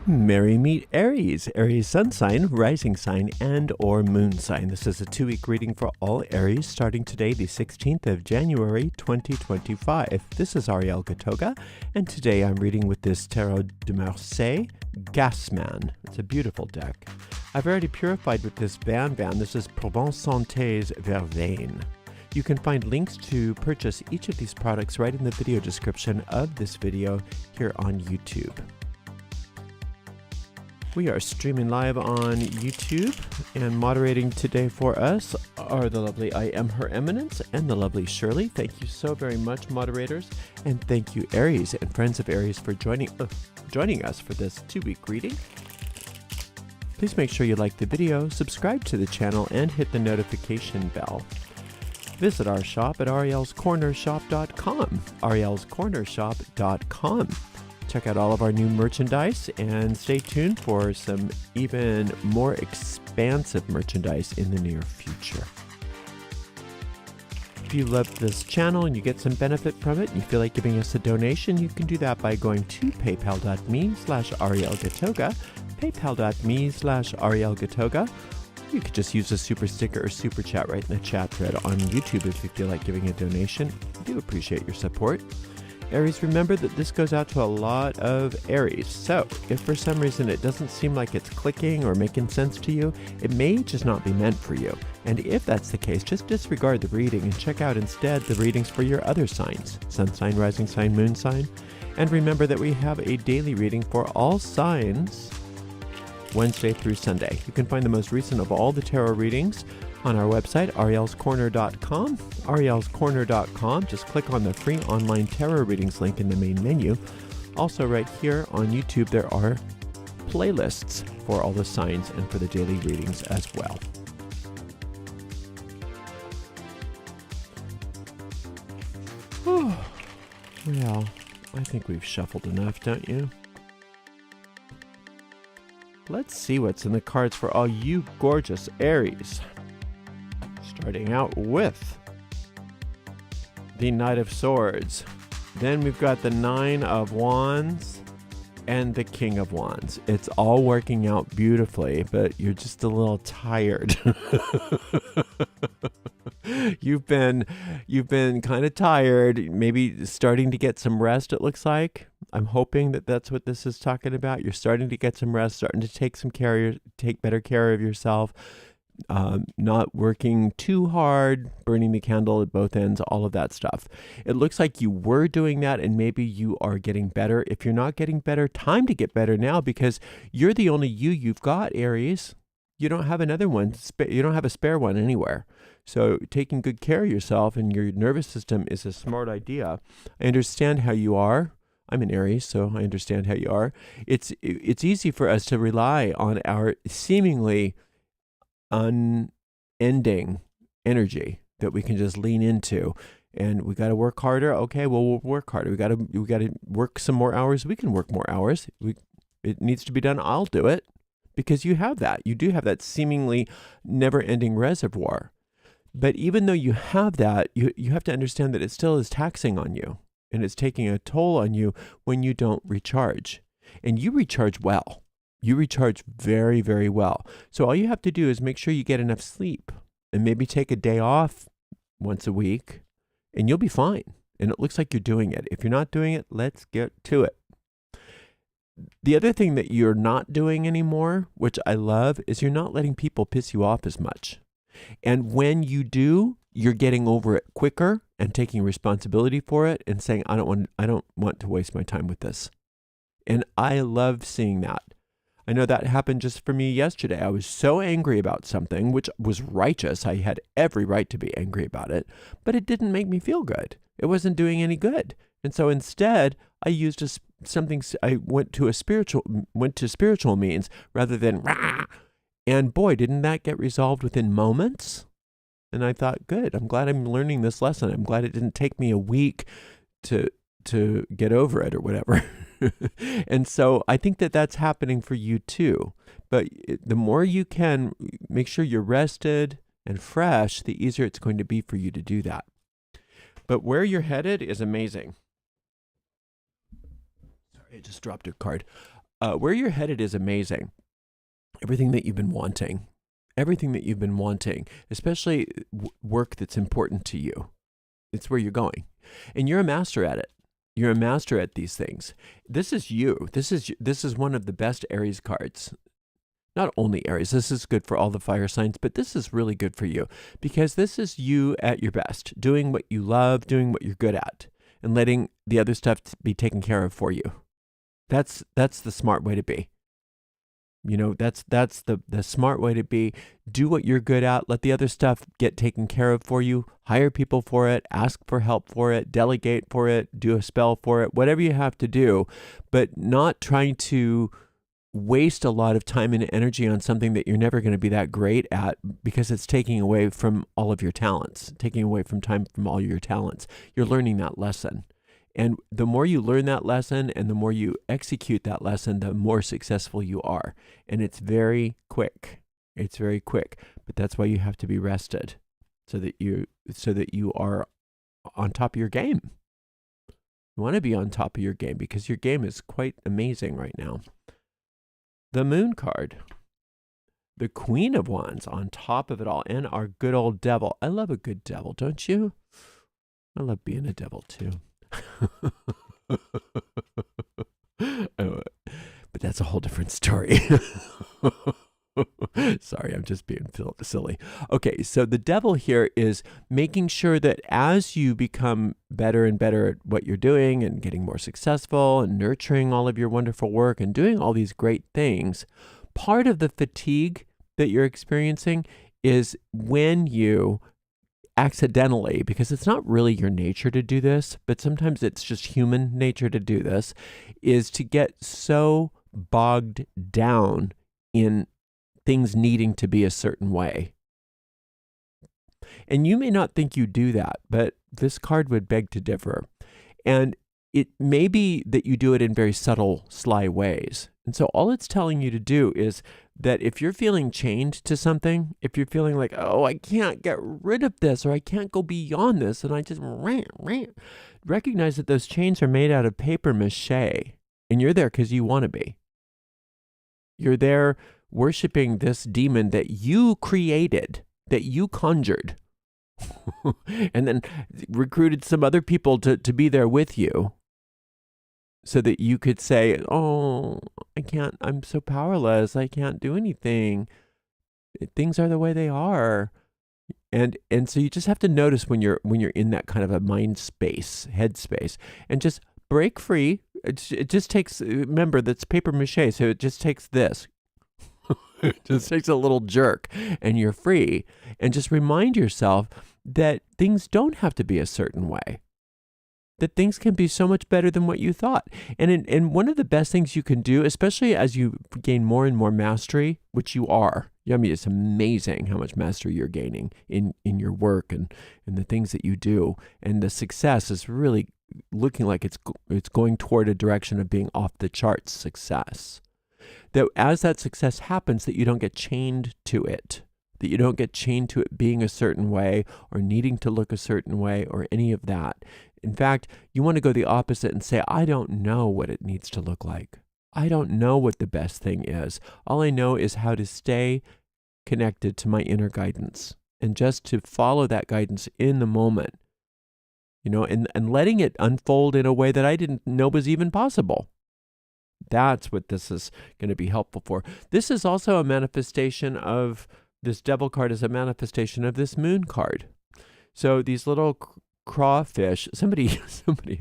Merry meet Aries, Aries sun sign, rising sign, and or moon sign. This is a 2-week reading for all Aries starting today, the 16th of January, 2025. This is Ariel, and today I'm reading with this Tarot de Marseille, Gasman. It's a beautiful deck. I've already purified with this Van. This is Provence Santé's Verveine. You can find links to purchase each of these products right in the video description of this video here on YouTube. We are streaming live on YouTube, and moderating today for us are the lovely I Am Her Eminence and the lovely Shirley. Thank you so very much, moderators, and thank you, Aries and friends of Aries, for joining us for this 2-week reading. Please make sure you like the video, subscribe to the channel, and hit the notification bell. Visit our shop at arielscornershop.com, arielscornershop.com. Check out all of our new merchandise and stay tuned for some even more expansive merchandise in the near future. If you love this channel and you get some benefit from it and you feel like giving us a donation, you can do that by going to paypal.me/arielgatoga, paypal.me/arielgatoga. You could just use a super sticker or super chat right in the chat thread on YouTube if you feel like giving a donation. I do appreciate your support. Aries, remember that this goes out to a lot of Aries. So if for some reason it doesn't seem like it's clicking or making sense to you, it may just not be meant for you. And if that's the case, just disregard the reading and check out instead the readings for your other signs, sun sign, rising sign, moon sign. And remember that we have a daily reading for all signs Wednesday through Sunday. You can find the most recent of all the tarot readings on our website, arielscorner.com. arielscorner.com. Just click on the free online tarot readings link in the main menu. Also right here on YouTube, there are playlists for all the signs and for the daily readings as well. Well, I think we've shuffled enough, don't you? Let's see what's in the cards for all you gorgeous Aries. Starting out with the Knight of Swords. Then we've got the Nine of Wands and the King of Wands. It's all working out beautifully, but you're just a little tired. You've been kind of tired, maybe starting to get some rest, it looks like. I'm hoping that that's what this is talking about. You're starting to get some rest, starting to take better care of yourself. Not working too hard, burning the candle at both ends, all of that stuff. It looks like you were doing that and maybe you are getting better. If you're not getting better, time to get better now because you're the only you've got, Aries. You don't have another one. You don't have a spare one anywhere. So taking good care of yourself and your nervous system is a smart idea. I understand how you are. I'm an Aries, so I understand how you are. It's easy for us to rely on our seemingly unending energy that we can just lean into, and we got to work harder. Okay, well, we'll work harder. We got to work some more hours. We can work more hours. It needs to be done. I'll do it because you have that. You do have that seemingly never-ending reservoir. But even though you have that, you have to understand that it still is taxing on you, and it's taking a toll on you when you don't recharge. And you recharge well. You recharge very, very well. So all you have to do is make sure you get enough sleep and maybe take a day off once a week and you'll be fine. And it looks like you're doing it. If you're not doing it, let's get to it. The other thing that you're not doing anymore, which I love, is you're not letting people piss you off as much. And when you do, you're getting over it quicker and taking responsibility for it and saying, I don't want to waste my time with this. And I love seeing that. I know that happened just for me yesterday. I was so angry about something, which was righteous. I had every right to be angry about it, but it didn't make me feel good. It wasn't doing any good. And so instead, I used I went to spiritual means rather than rah. And boy, didn't that get resolved within moments? And I thought, good, I'm glad I'm learning this lesson. I'm glad it didn't take me a week to get over it or whatever. And so I think that that's happening for you too. But the more you can make sure you're rested and fresh, the easier it's going to be for you to do that. But where you're headed is amazing. Sorry, I just dropped a card. Where you're headed is amazing. Everything that you've been wanting, especially work that's important to you. It's where you're going. And you're a master at it. You're a master at these things. This is you. This is one of the best Aries cards. Not only Aries, this is good for all the fire signs, but this is really good for you because this is you at your best, doing what you love, doing what you're good at, and letting the other stuff be taken care of for you. That's the smart way to be. You know, that's the smart way to be. Do what you're good at. Let the other stuff get taken care of for you. Hire people for it. Ask for help for it. Delegate for it. Do a spell for it. Whatever you have to do, but not trying to waste a lot of time and energy on something that you're never going to be that great at because it's taking away from all of your talents, taking away from time from all your talents. You're learning that lesson. And the more you learn that lesson and the more you execute that lesson, the more successful you are. And it's very quick. It's very quick. But that's why you have to be rested so that you are on top of your game. You want to be on top of your game because your game is quite amazing right now. The Moon card. The Queen of Wands on top of it all. And our good old devil. I love a good devil, don't you? I love being a devil too. But that's a whole different story. Sorry, I'm just being silly. Okay, so the devil here is making sure that as you become better and better at what you're doing and getting more successful and nurturing all of your wonderful work and doing all these great things, part of the fatigue that you're experiencing is when you accidentally, because it's not really your nature to do this, but sometimes it's just human nature to do this, is to get so bogged down in things needing to be a certain way. And you may not think you do that, but this card would beg to differ. And it may be that you do it in very subtle, sly ways. And so all it's telling you to do is that if you're feeling chained to something, if you're feeling like, oh, I can't get rid of this, or I can't go beyond this, and I just recognize that those chains are made out of paper mache, and you're there because you want to be. You're there worshiping this demon that you created, that you conjured, and then recruited some other people to be there with you so that you could say, oh, I'm so powerless. I can't do anything. Things are the way they are. And so you just have to notice when you're in that kind of a mind space, head space, and just break free. It just takes, remember, that's paper mache, so it just takes this. It just takes a little jerk, and you're free. And just remind yourself that things don't have to be a certain way. That things can be so much better than what you thought. And one of the best things you can do, especially as you gain more and more mastery, which you are. I mean, it's amazing how much mastery you're gaining in your work and the things that you do. And the success is really looking like it's going toward a direction of being off the charts success. That as that success happens, that you don't get chained to it. That you don't get chained to it being a certain way or needing to look a certain way or any of that. In fact, you want to go the opposite and say, I don't know what it needs to look like. I don't know what the best thing is. All I know is how to stay connected to my inner guidance and just to follow that guidance in the moment, and letting it unfold in a way that I didn't know was even possible. That's what this is going to be helpful for. This is also a manifestation of, this devil card is a manifestation of this moon card. So these little crawfish, somebody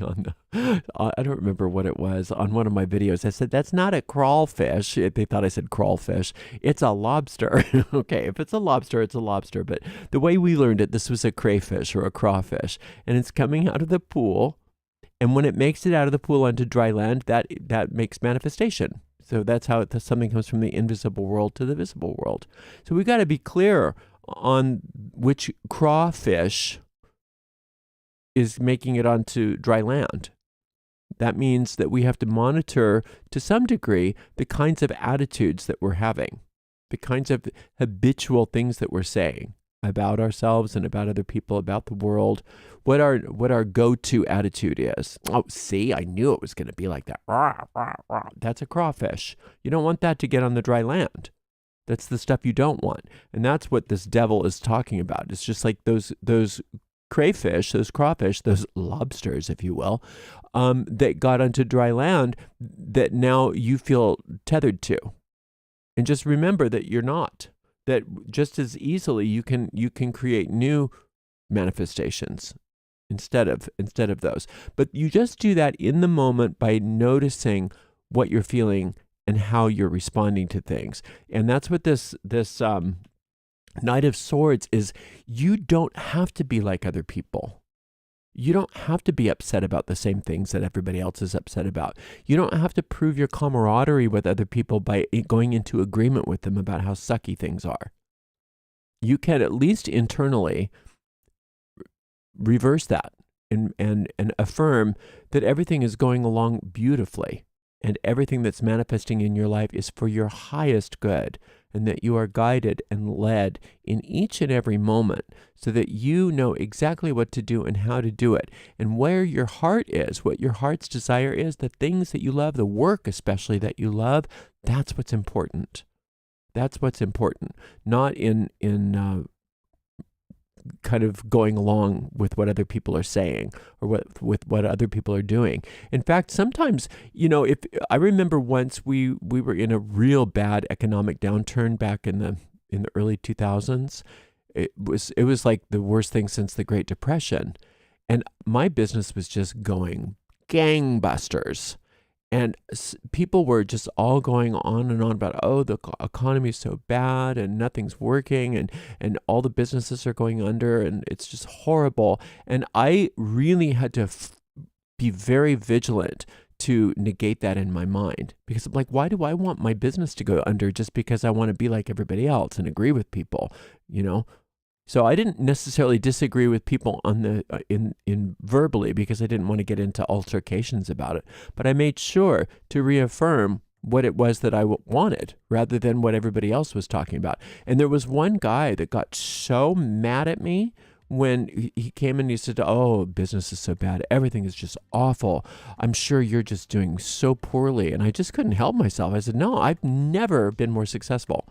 on I don't remember what it was, on one of my videos, I said, that's not a crawfish. They thought I said crawfish. It's a lobster. Okay, if it's a lobster, it's a lobster. But the way we learned it, this was a crayfish or a crawfish. And it's coming out of the pool. And when it makes it out of the pool onto dry land, that makes manifestation. So that's how something comes from the invisible world to the visible world. So we got to be clear on which crawfish is making it onto dry land. That means that we have to monitor to some degree the kinds of attitudes that we're having, the kinds of habitual things that we're saying. about ourselves and about other people, about the world, what our go-to attitude is. Oh, see, I knew it was going to be like that. Rah, rah, rah. That's a crawfish. You don't want that to get on the dry land. That's the stuff you don't want. And that's what this devil is talking about. It's just like those crayfish, those crawfish, those lobsters, if you will, that got onto dry land that now you feel tethered to. And just remember that you're not. That just as easily you can create new manifestations instead of those. But you just do that in the moment by noticing what you're feeling and how you're responding to things. And that's what this Knight of Swords is. You don't have to be like other people. You don't have to be upset about the same things that everybody else is upset about. You don't have to prove your camaraderie with other people by going into agreement with them about how sucky things are. You can at least internally reverse that and affirm that everything is going along beautifully and everything that's manifesting in your life is for your highest good, and that you are guided and led in each and every moment so that you know exactly what to do and how to do it, and where your heart is, what your heart's desire is, the things that you love, the work especially that you love. That's what's important. That's what's important, not in kind of going along with what other people are saying or with what other people are doing. In fact, sometimes, if I remember once we were in a real bad economic downturn back in the early 2000s. It was like the worst thing since the Great Depression, and my business was just going gangbusters. And people were just all going on and on about, oh, the economy is so bad and nothing's working and all the businesses are going under and it's just horrible. And I really had to be very vigilant to negate that in my mind, because I'm like, why do I want my business to go under just because I want to be like everybody else and agree with people, So I didn't necessarily disagree with people on the in verbally, because I didn't want to get into altercations about it. But I made sure to reaffirm what it was that I wanted rather than what everybody else was talking about. And there was one guy that got so mad at me when he came and he said, oh, business is so bad. Everything is just awful. I'm sure you're just doing so poorly. And I just couldn't help myself. I said, no, I've never been more successful.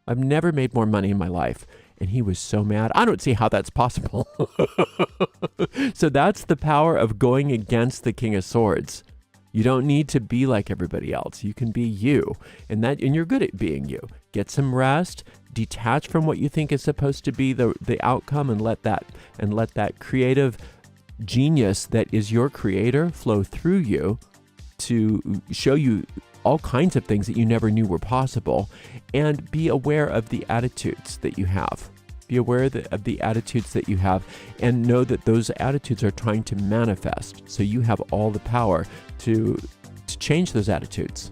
I've never made more money in my life. And he was so mad. I don't see how that's possible. So that's the power of going against the King of Swords. You don't need to be like everybody else. You can be you. And you're good at being you. Get some rest, detach from what you think is supposed to be the outcome, and let that creative genius that is your creator flow through you to show you all kinds of things that you never knew were possible. And be aware of the attitudes that you have. Be aware of the attitudes that you have, and know that those attitudes are trying to manifest. So you have all the power to change those attitudes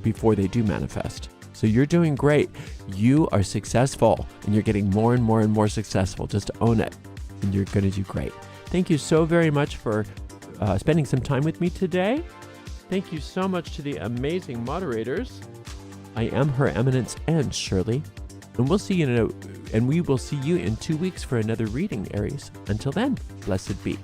before they do manifest. So you're doing great. You are successful, and you're getting more and more and more successful. Just own it, and you're going to do great. Thank you so very much for spending some time with me today. Thank you so much to the amazing moderators. I am Her Eminence and Shirley, and we will see you in 2 weeks for another reading, Aries. Until then, blessed be.